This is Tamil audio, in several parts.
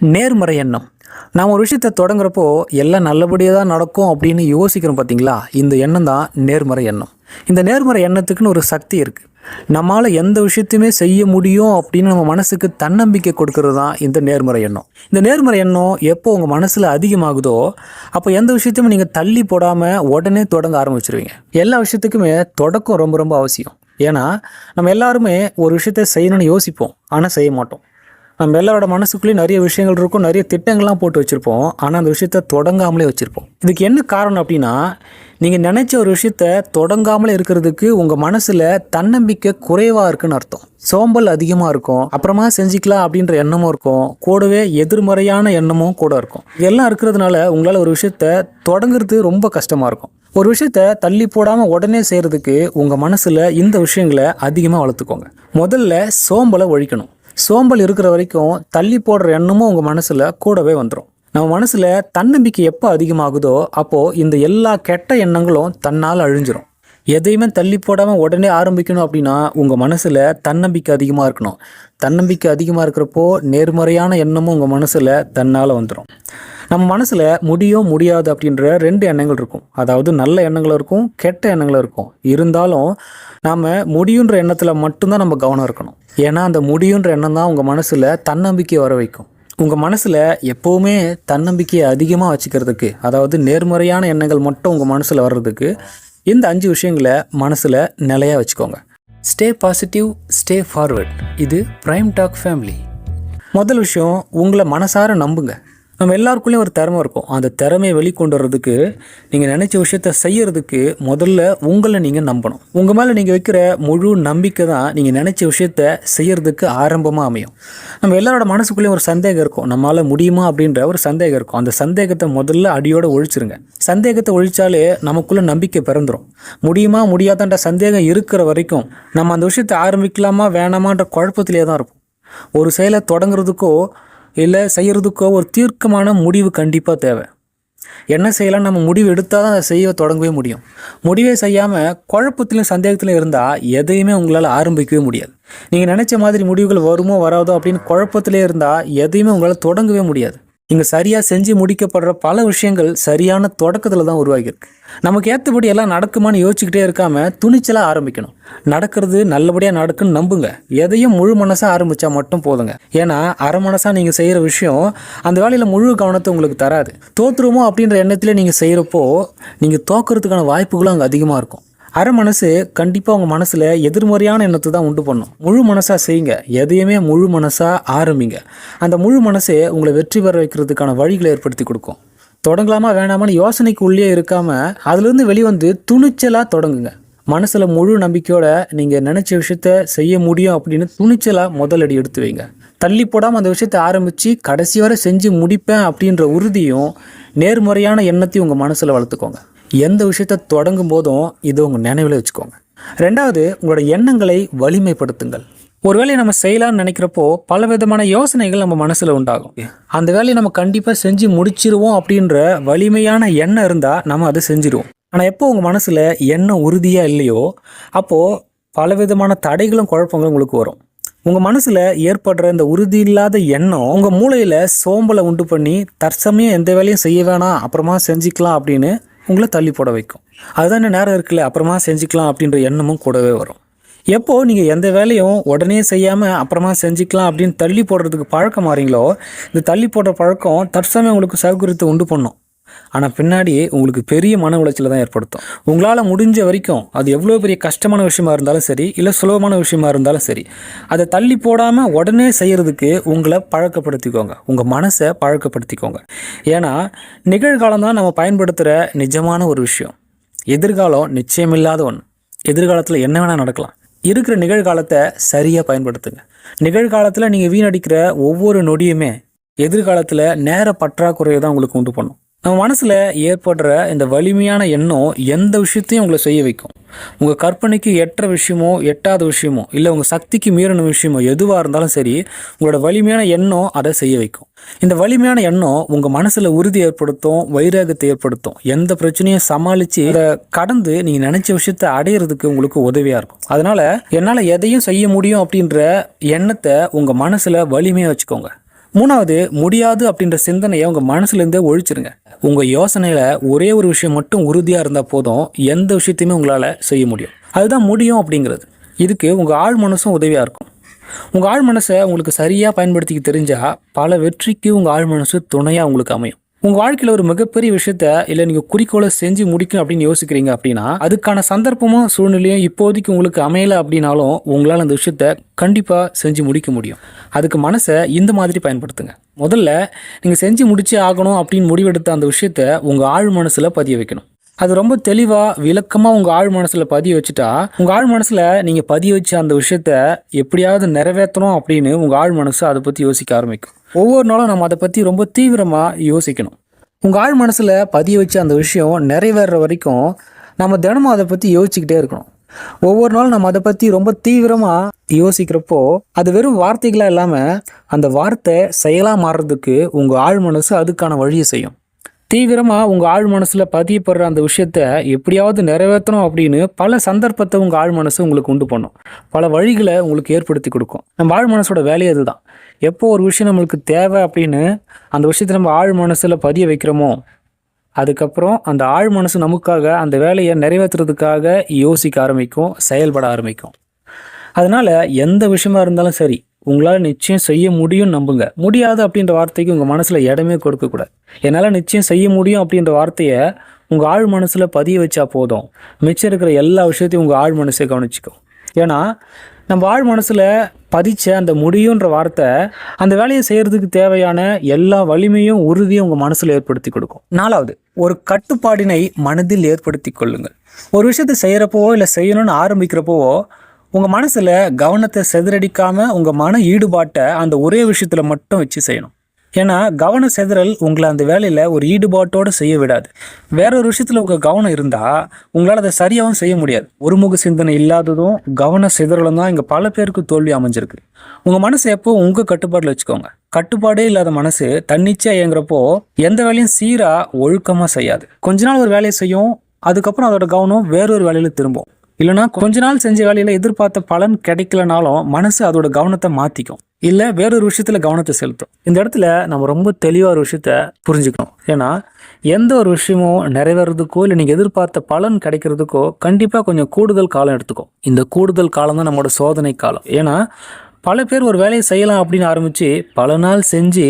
நேர்மறை எண்ணம். நாம் ஒரு விஷயத்தை தொடங்குறப்போ எல்லாம் நல்லபடியாக தான் நடக்கும் அப்படின்னு யோசிக்கிறோம் பார்த்தீங்களா? இந்த எண்ணம் தான் நேர்மறை எண்ணம். இந்த நேர்மறை எண்ணத்துக்குன்னு ஒரு சக்தி இருக்குது. நம்மளால் எந்த விஷயத்தையுமே செய்ய முடியும் அப்படின்னு நம்ம மனசுக்கு தன்னம்பிக்கை கொடுக்கறது தான் இந்த நேர்மறை எண்ணம். இந்த நேர்மறை எண்ணம் எப்போ உங்கள் மனசில் அதிகமாகுதோ அப்போ எந்த விஷயத்தையுமே நீங்கள் தள்ளி போடாமல் உடனே தொடங்க ஆரம்பிச்சிருவீங்க. எல்லா விஷயத்துக்குமே தொடக்கம் ரொம்ப ரொம்ப அவசியம். ஏன்னா நம்ம எல்லாருமே ஒரு விஷயத்தை செய்யணும்னு யோசிப்போம், ஆனால் செய்ய மாட்டோம். நம்ம எல்லாரோட மனசுக்குள்ளேயும் நிறைய விஷயங்கள் இருக்கும், நிறைய திட்டங்கள்லாம் போட்டு வச்சுருப்போம், ஆனால் அந்த விஷயத்த தொடங்காமலே வச்சுருப்போம். இதுக்கு என்ன காரணம் அப்படின்னா, நீங்கள் நினச்ச ஒரு விஷயத்த தொடங்காமலே இருக்கிறதுக்கு உங்கள் மனசில் தன்னம்பிக்கை குறைவாக இருக்குன்னு அர்த்தம். சோம்பல் அதிகமாக இருக்கும், அப்புறமா செஞ்சுக்கலாம் அப்படின்ற எண்ணமும் இருக்கும், கூடவே எதிர்மறையான எண்ணமும் கூட இருக்கும். இதெல்லாம் இருக்கிறதுனால உங்களால் ஒரு விஷயத்த தொடங்குறது ரொம்ப கஷ்டமாக இருக்கும். ஒரு விஷயத்த தள்ளி போடாமல் உடனே செய்கிறதுக்கு உங்கள் மனசில் இந்த விஷயங்களை அதிகமாக வளர்த்துக்கோங்க. முதல்ல சோம்பலை ஒழிக்கணும். சோம்பல் இருக்கிற வரைக்கும் தள்ளி போடுற எண்ணமும் உங்கள் மனசில் கூடவே வந்துடும். நம்ம மனசில் தன்னம்பிக்கை எப்போ அதிகமாகுதோ அப்போது இந்த எல்லா கெட்ட எண்ணங்களும் தன்னால் அழிஞ்சிரும். எதையுமே தள்ளி போடாமல் உடனே ஆரம்பிக்கணும் அப்படின்னா உங்கள் மனசில் தன்னம்பிக்கை அதிகமாக இருக்கணும். தன்னம்பிக்கை அதிகமாக இருக்கிறப்போ நேர்மறையான எண்ணமும் உங்கள் மனசில் தன்னால் வந்துடும். நம்ம மனசில் முடியும் முடியாது அப்படின்ற 2 எண்ணங்கள் இருக்கும். அதாவது நல்ல எண்ணங்களும் இருக்கும், கெட்ட எண்ணங்களும் இருக்கும். இருந்தாலும் நாம் முடியுன்ற எண்ணத்தில் மட்டும்தான் நம்ம கவனம் இருக்கணும். ஏன்னா அந்த முடியுன்ற எண்ணம் தான் உங்கள் மனசில் தன்னம்பிக்கையை வர வைக்கும். உங்கள் மனசில் எப்போவுமே தன்னம்பிக்கையை அதிகமாக வச்சுக்கிறதுக்கு, அதாவது நேர்மறையான எண்ணங்கள் மட்டும் உங்கள் மனசில் வர்றதுக்கு இந்த 5 விஷயங்களை மனசில் நிலையாக வச்சுக்கோங்க. Stay positive, stay forward. இது பிரைம் டாக் ஃபேமிலி. முதல் விஷயம், உங்களை மனசார நம்புங்க. நம்ம எல்லாருக்குள்ளேயும் ஒரு திறமை இருக்கும். அந்த திறமையை வெளிக்கொண்டு வர்றதுக்கு, நீங்கள் நினச்ச விஷயத்த செய்யறதுக்கு முதல்ல உங்களை நீங்கள் நம்பணும். உங்கள் மேலே நீங்கள் வைக்கிற முழு நம்பிக்கை தான் நீங்கள் நினச்ச விஷயத்த செய்யறதுக்கு ஆரம்பமாக அமையும். நம்ம எல்லாரோட மனசுக்குள்ளேயும் ஒரு சந்தேகம் இருக்கும், நம்மளால் முடியுமா அப்படின்ற ஒரு சந்தேகம் இருக்கும். அந்த சந்தேகத்தை முதல்ல அடியோடு ஒழிச்சிருங்க. சந்தேகத்தை ஒழிச்சாலே நமக்குள்ளே நம்பிக்கை பிறந்துடும். முடியுமா முடியாதான்ற சந்தேகம் இருக்கிற வரைக்கும் நம்ம அந்த விஷயத்தை ஆரம்பிக்கலாமா வேணாமான்ற குழப்பத்திலே தான் இருப்போம். ஒரு செயலை தொடங்குறதுக்கோ இல்லை செய்கிறதுக்கோ ஒரு தீர்க்கமான முடிவு கண்டிப்பாக தேவை. என்ன செய்யலாம், நம்ம முடிவு எடுத்தால் தான் அதை செய்ய தொடங்கவே முடியும். முடிவே செய்யாமல் குழப்பத்திலும் சந்தேகத்திலும் இருந்தால் எதையுமே உங்களால் ஆரம்பிக்கவே முடியாது. நீங்கள் நினச்ச மாதிரி முடிவுகள் வருமோ வராதோ அப்படின்னு குழப்பத்திலே இருந்தால் எதையுமே உங்களால் தொடங்கவே முடியாது. இங்கே சரியாக செஞ்சு முடிக்கப்படுற பல விஷயங்கள் சரியான தொடக்கத்தில் தான் உருவாகியிருக்கு. நமக்கு ஏற்றபடி எல்லாம் நடக்குமான்னு யோசிச்சுக்கிட்டே இருக்காமல் துணிச்சலாக ஆரம்பிக்கணும். நடக்கிறது நல்லபடியாக நடக்குன்னு நம்புங்க. எதையும் முழு மனசாக ஆரம்பித்தா மட்டும் போதுங்க. ஏன்னா அரை மனசாக நீங்கள் செய்கிற விஷயம் அந்த வேலையில் முழு கவனத்தை உங்களுக்கு தராது. தோற்றுருமோ அப்படின்ற எண்ணத்தில் நீங்கள் செய்கிறப்போ நீங்கள் தோக்கிறதுக்கான வாய்ப்புகளும் அங்கே அதிகமாக இருக்கும். அரை மனசு கண்டிப்பாக உங்கள் மனசில் எதிர்மறையான எண்ணத்தை தான் உண்டு பண்ணும். முழு மனசாக செய்யுங்க. எதையுமே முழு மனசாக ஆரம்பிங்க. அந்த முழு மனசே உங்களை வெற்றி பெற வைக்கிறதுக்கான வழிகளை ஏற்படுத்தி கொடுக்கும். தொடங்கலாமா வேணாமான்னு யோசனைக்கு உள்ளே இருக்காமல் அதிலிருந்து வெளிவந்து துணிச்சலாக தொடங்குங்க. மனசில் முழு நம்பிக்கையோட நீங்கள் நினச்ச விஷயத்த செய்ய முடியும் அப்படின்னு துணிச்சலாக முதலடி எடுத்து வைங்க. தள்ளி போடாமல் அந்த விஷயத்தை ஆரம்பித்து கடைசி வரை செஞ்சு முடிப்பேன் அப்படின்ற உறுதியும் நேர்மறையான எண்ணத்தையும் உங்கள் மனசில் வளர்த்துக்கோங்க. எந்த விஷயத்தை தொடங்கும் போதும் இதை உங்கள் நினைவில் வச்சுக்கோங்க. 2வது, உங்களோட எண்ணங்களை வலிமைப்படுத்துங்கள். ஒரு வேலையை நம்ம செய்யலாம்னு நினைக்கிறப்போ பல விதமான யோசனைகள் நம்ம மனசில் உண்டாகும். அந்த வேலையை நம்ம கண்டிப்பாக செஞ்சு முடிச்சிருவோம் அப்படின்ற வலிமையான எண்ணம் இருந்தால் நம்ம அதை செஞ்சிருவோம். ஆனால் எப்போ உங்கள் மனசில் எண்ணம் உறுதியாக இல்லையோ அப்போது பல விதமான தடைகளும் குழப்பங்களும் உங்களுக்கு வரும். உங்கள் மனசில் ஏற்படுற இந்த உறுதி இல்லாத எண்ணம் உங்கள் மூளையில் சோம்பலை உண்டு பண்ணி தற்சமயம் எந்த வேலையும் செய்ய வேணாம், அப்புறமா செஞ்சுக்கலாம் அப்படின்னு உங்களை தள்ளி போட வைக்கும். அதுதான் நேரம் இருக்குல்ல, அப்புறமா செஞ்சுக்கலாம் அப்படின்ற எண்ணமும் கூடவே வரும். எப்போது நீங்கள் எந்த வேலையும் உடனே செய்யாமல் அப்புறமா செஞ்சுக்கலாம் அப்படின்னு தள்ளி போடுறதுக்கு பழக்கம் மாறீங்களோ, இந்த தள்ளி போடுற பழக்கம் தற்சமயம் உங்களுக்கு சௌகரியத்தை உண்டு பண்ணும். ஆனால் பின்னாடி உங்களுக்கு பெரிய மன உளைச்சலை தான் ஏற்படுத்தும். உங்களால் முடிஞ்ச வரைக்கும் அது எவ்வளோ பெரிய கஷ்டமான விஷயமா இருந்தாலும் சரி, இல்லை சுலபமான விஷயமா இருந்தாலும் சரி, அதை தள்ளி போடாமல் உடனே செய்கிறதுக்கு உங்களை பழக்கப்படுத்திக்கோங்க. உங்கள் மனசை பழக்கப்படுத்திக்கோங்க. ஏன்னா நிகழ்காலம் தான் நம்ம பயன்படுத்துகிற நிஜமான ஒரு விஷயம். எதிர்காலம் நிச்சயமில்லாத ஒன்று. எதிர்காலத்தில் என்ன வேணால் நடக்கலாம். இருக்கிற நிகழ்காலத்தை சரியாக பயன்படுத்துங்க. நிகழ்காலத்தில் நீங்கள் வீணடிக்கிற ஒவ்வொரு நொடியுமே எதிர்காலத்தில் நேர பற்றாக்குறையை தான் உங்களுக்கு உண்டு பண்ணும். நம்ம மனசில் ஏற்படுற இந்த வலிமையான எண்ணம் எந்த விஷயத்தையும் உங்களை செய்ய வைக்கும். உங்கள் கற்பனைக்கு எட்டுற விஷயமோ எட்டாத விஷயமோ இல்லை உங்கள் சக்திக்கு மீறின விஷயமோ எதுவாக இருந்தாலும் சரி, உங்களோட வலிமையான எண்ணம் அதை செய்ய வைக்கும். இந்த வலிமையான எண்ணம் உங்கள் மனசில் உறுதி ஏற்படுத்தும், வைராகத்தை ஏற்படுத்தும். எந்த பிரச்சனையும் சமாளித்து அதை கடந்து நீங்கள் நினச்ச விஷயத்தை அடையிறதுக்கு உங்களுக்கு உதவியாக இருக்கும். அதனால் என்னால் எதையும் செய்ய முடியும் அப்படின்ற எண்ணத்தை உங்கள் மனசில் வலிமையாக வச்சுக்கோங்க. மூணாவது, முடியாது அப்படின்ற சிந்தனையை உங்கள் மனசுலேருந்தே ஒழிச்சிருங்க. உங்கள் யோசனையில் ஒரே ஒரு விஷயம் மட்டும் உறுதியாக இருந்தால் போதும், எந்த விஷயத்தையுமே உங்களால் செய்ய முடியும். அதுதான் முடியும் அப்படிங்கிறது. இதுக்கு உங்கள் ஆழ் மனசும் உதவியாக இருக்கும். உங்கள் ஆழ் மனசை உங்களுக்கு சரியாக பயன்படுத்திக்க தெரிஞ்சால் பல வெற்றிக்கு உங்கள் ஆழ் மனசு துணையாக உங்களுக்கு அமையும். உங்கள் வாழ்க்கையில் ஒரு மிகப்பெரிய விஷயத்த இல்லை நீங்கள் குறிக்கோளை செஞ்சு முடிக்கணும் அப்படின்னு யோசிக்கிறீங்க அப்படின்னா, அதுக்கான சந்தர்ப்பமும் சூழ்நிலையும் இப்போதைக்கு உங்களுக்கு அமையலை அப்படின்னாலும் உங்களால் அந்த விஷயத்த கண்டிப்பாக செஞ்சு முடிக்க முடியும். அதுக்கு மனசை இந்த மாதிரி பயன்படுத்துங்க. முதல்ல நீங்கள் செஞ்சு முடிச்சே ஆகணும் அப்படின்னு முடிவெடுத்த அந்த விஷயத்த உங்கள் ஆழ் மனசில் பதிய வைக்கணும். அது ரொம்ப தெளிவாக விளக்கமாக உங்கள் ஆழ் மனசில் பதிய வச்சுட்டா, உங்கள் ஆழ் மனசில் நீங்கள் பதிய வச்ச அந்த விஷயத்த எப்படியாவது நிறைவேற்றணும் அப்படின்னு உங்கள் ஆழ் மனசு அதை பற்றி யோசிக்க ஆரம்பிக்கும். ஒவ்வொரு நாளும் நம்ம அதை பற்றி ரொம்ப தீவிரமாக யோசிக்கணும். உங்கள் ஆழ் மனசில் பதிய வச்ச அந்த விஷயம் நிறைவேற வரைக்கும் நம்ம தினமும் அதை பற்றி யோசிச்சுக்கிட்டே இருக்கணும். ஒவ்வொரு நாளும் நம்ம அதை பற்றி ரொம்ப தீவிரமாக யோசிக்கிறப்போ அது வெறும் வார்த்தைகளாக இல்லாமல் அந்த வார்த்தை செயலாக மாறுறதுக்கு உங்கள் ஆழ் மனசு அதுக்கான வழியை செய்யும். தீவிரமாக உங்கள் ஆழ் மனசில் பதியப்படுற அந்த விஷயத்த எப்படியாவது நிறைவேற்றணும் அப்படின்னு பல சந்தர்ப்பத்தை உங்கள் ஆழ் மனசு உங்களுக்கு உண்டு பண்ணும். பல வழிகளை உங்களுக்கு ஏற்படுத்தி கொடுக்கும். நம்ம ஆழ் மனசோட வேலையை அதுதான். எப்போ ஒரு விஷயம் நம்மளுக்கு தேவை அப்படின்னு அந்த விஷயத்தை நம்ம ஆழ் மனசில் பதிய வைக்கிறோமோ, அதுக்கப்புறம் அந்த ஆழ் மனசு நமக்காக அந்த வேலையை நிறைவேற்றுறதுக்காக யோசிக்க ஆரம்பிக்கும், செயல்பட ஆரம்பிக்கும். அதனால் எந்த விஷயமா இருந்தாலும் சரி, உங்களால் நிச்சயம் செய்ய முடியும்னு நம்புங்க. முடியாது அப்படின்ற வார்த்தைக்கு உங்கள் மனசில் இடமே கொடுக்கக்கூடாது. என்னால் நிச்சயம் செய்ய முடியும் அப்படின்ற வார்த்தையை உங்கள் ஆழ் மனசில் பதிய வச்சா போதும், மிச்சம் இருக்கிற எல்லா விஷயத்தையும் உங்கள் ஆழ் மனசை கவனிச்சிக்கும். ஏன்னா நம்ம ஆழ் மனசில் பதிச்ச அந்த முடியுன்ற வார்த்தை அந்த வேலையை செய்கிறதுக்கு தேவையான எல்லா வலிமையும் உறுதியும் உங்கள் மனசில் ஏற்படுத்தி கொடுக்கும். நாலாவது, ஒரு கட்டுப்பாடினை மனதில் ஏற்படுத்தி கொள்ளுங்கள். ஒரு விஷயத்தை செய்கிறப்போவோ இல்லை செய்யணும்னு ஆரம்பிக்கிறப்போவோ உங்கள் மனசில் கவனத்தை சிதறடிக்காமல் உங்கள் மன ஈடுபாட்டை அந்த ஒரே விஷயத்தில் மட்டும் வச்சு செய்யணும். ஏன்னா கவன சிதறல் உங்களை அந்த வேலையில் ஒரு ஈடுபாட்டோடு செய்ய விடாது. வேற ஒரு விஷயத்தில் உங்கள் கவனம் இருந்தால் உங்களால் அதை சரியாகவும் செய்ய முடியாது. ஒருமுக சிந்தனை இல்லாததும் கவன சிதறலும் தான் இங்கே பல பேருக்கு தோல்வி அமைஞ்சிருக்கு. உங்கள் மனசை எப்போ உங்கள் கட்டுப்பாட்டில் வச்சுக்கோங்க. கட்டுப்பாடே இல்லாத மனசு தன்னிச்சையாக இயங்குறப்போ எந்த வேலையும் சீராக ஒழுக்கமாக செய்யாது. கொஞ்ச நாள் ஒரு வேலையை செய்யும், அதுக்கப்புறம் அதோட கவனம் வேறொரு வேலையில் திரும்பும். இல்லைனா கொஞ்ச நாள் செஞ்ச வேலையில் எதிர்பார்த்த பலன் கிடைக்கலனாலும் மனசு அதோட கவனத்தை மாற்றிக்கும், இல்லை வேறொரு விஷயத்தில் கவனத்தை செலுத்தும். இந்த இடத்துல நம்ம ரொம்ப தெளிவாக ஒரு விஷயத்த புரிஞ்சுக்கணும். ஏன்னா எந்த ஒரு விஷயமும் நிறைவேறதுக்கோ இல்லை நீங்கள் எதிர்பார்த்த பலன் கிடைக்கிறதுக்கோ கண்டிப்பாக கொஞ்சம் கூடுதல் காலம் எடுத்துக்கும். இந்த கூடுதல் காலம் தான் நம்மளோட சோதனை காலம். ஏன்னா பல பேர் ஒரு வேலையை செய்யலாம் அப்படின்னு ஆரம்பித்து பல நாள் செஞ்சு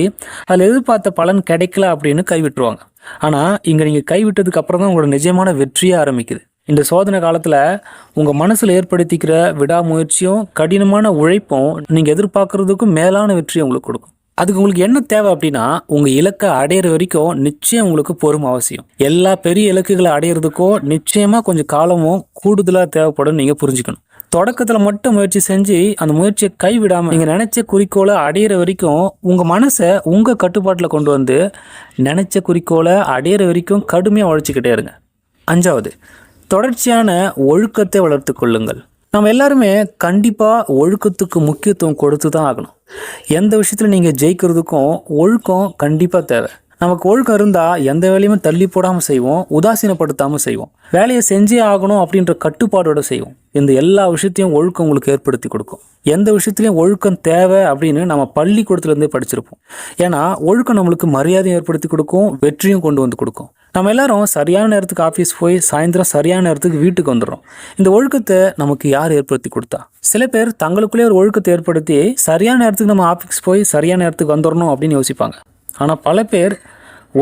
அதில் எதிர்பார்த்த பலன் கிடைக்கல அப்படின்னு கைவிட்டுருவாங்க. ஆனால் இங்கே நீங்கள் கைவிட்டதுக்கு அப்புறம் தான் உங்களோட நிஜமான வெற்றியே ஆரம்பிக்குது. இந்த சோதனை காலத்தில் உங்கள் மனசில் ஏற்படுத்திக்கிற விடாமுயற்சியும் கடினமான உழைப்பும் நீங்கள் எதிர்பார்க்குறதுக்கும் மேலான வெற்றியை உங்களுக்கு கொடுக்கும். அதுக்கு உங்களுக்கு என்ன தேவை அப்படின்னா, உங்கள் இலக்கை அடையிற வரைக்கும் நிச்சயம் உங்களுக்கு பொறுமை அவசியம். எல்லா பெரிய இலக்குகளை அடையிறதுக்கும் நிச்சயமாக கொஞ்சம் காலமும் கூடுதலாக தேவைப்படும். நீங்கள் புரிஞ்சுக்கணும். தொடக்கத்தில் மட்டும் முயற்சி செஞ்சு அந்த முயற்சியை கைவிடாமல் நீங்கள் நினச்ச குறிக்கோளை அடையிற வரைக்கும் உங்கள் மனசை உங்கள் கட்டுப்பாட்டில் கொண்டு வந்து நினச்ச குறிக்கோளை அடையிற வரைக்கும் கடுமையாக உழைச்சிக்கிட்டே இருங்க. அஞ்சாவது, தொடர்ச்சியான ஒழுக்கத்தை வளர்த்து கொள்ளுங்கள். நம்ம எல்லாருமே கண்டிப்பாக ஒழுக்கத்துக்கு முக்கியத்துவம் கொடுத்து தான் ஆகணும். எந்த விஷயத்தில் நீங்கள் ஜெயிக்கிறதுக்கும் ஒழுக்கம் கண்டிப்பாக தேவை. நமக்கு ஒழுக்கம் இருந்தால் எந்த வேலையுமே தள்ளி போடாமல் செய்வோம், உதாசீனப்படுத்தாமல் செய்வோம். வேலையை செஞ்சே ஆகணும் அப்படின்ற கட்டுப்பாடோடு செய்வோம். இந்த எல்லா விஷயத்தையும் ஒழுக்கம் உங்களுக்கு ஏற்படுத்தி கொடுக்கும். எந்த விஷயத்துலையும் ஒழுக்கம் தேவை அப்படின்னு நம்ம பள்ளிக்கூடத்துலேருந்தே படிச்சிருப்போம். ஏன்னா ஒழுக்கம் நம்மளுக்கு மரியாதையும் ஏற்படுத்தி கொடுக்கும், வெற்றியும் கொண்டு வந்து கொடுக்கும். நம்ம எல்லாரும் சரியான நேரத்துக்கு ஆஃபீஸ் போய் சாயந்தரம் சரியான நேரத்துக்கு வீட்டுக்கு வந்துடுறோம். இந்த ஒழுக்கத்தை நமக்கு யார் ஏற்படுத்தி கொடுத்தா? சில பேர் தங்களுக்குள்ளே ஒரு ஒழுக்கத்தை ஏற்படுத்தி சரியான நேரத்துக்கு நம்ம ஆஃபீஸ் போய் சரியான நேரத்துக்கு வந்துடணும் அப்படின்னு யோசிப்பாங்க. ஆனால் பல பேர்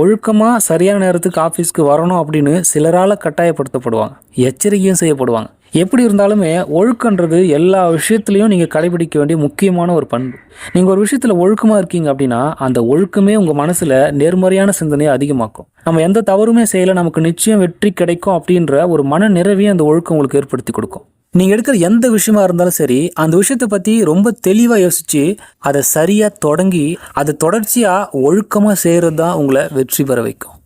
ஒழுக்கமாக சரியான நேரத்துக்கு ஆஃபீஸ்க்கு வரணும் அப்படின்னு சிலரால் கட்டாயப்படுத்தப்படுவாங்க, எச்சரிக்கையும் செய்யப்படுவாங்க. எப்படி இருந்தாலுமே ஒழுக்கன்றது எல்லா விஷயத்துலையும் நீங்கள் கடைபிடிக்க வேண்டிய முக்கியமான ஒரு பண்பு. நீங்கள் ஒரு விஷயத்தில் ஒழுக்கமாக இருக்கீங்க அப்படின்னா அந்த ஒழுக்கமே உங்கள் மனசில் நேர்மறையான சிந்தனையை அதிகமாக்கும். நம்ம எந்த தவறுமே செய்யலை, நமக்கு நிச்சயம் வெற்றி கிடைக்கும் அப்படின்ற ஒரு மன நிறைவையும் அந்த ஒழுக்கம் உங்களுக்கு ஏற்படுத்தி கொடுக்கும். நீங்கள் எடுக்கிற எந்த விஷயமா இருந்தாலும் சரி, அந்த விஷயத்தை பற்றி ரொம்ப தெளிவாக யோசித்து அதை சரியாக தொடங்கி அதை தொடர்ச்சியாக ஒழுக்கமாக செய்கிறது தான் உங்களை வெற்றி பெற வைக்கும்.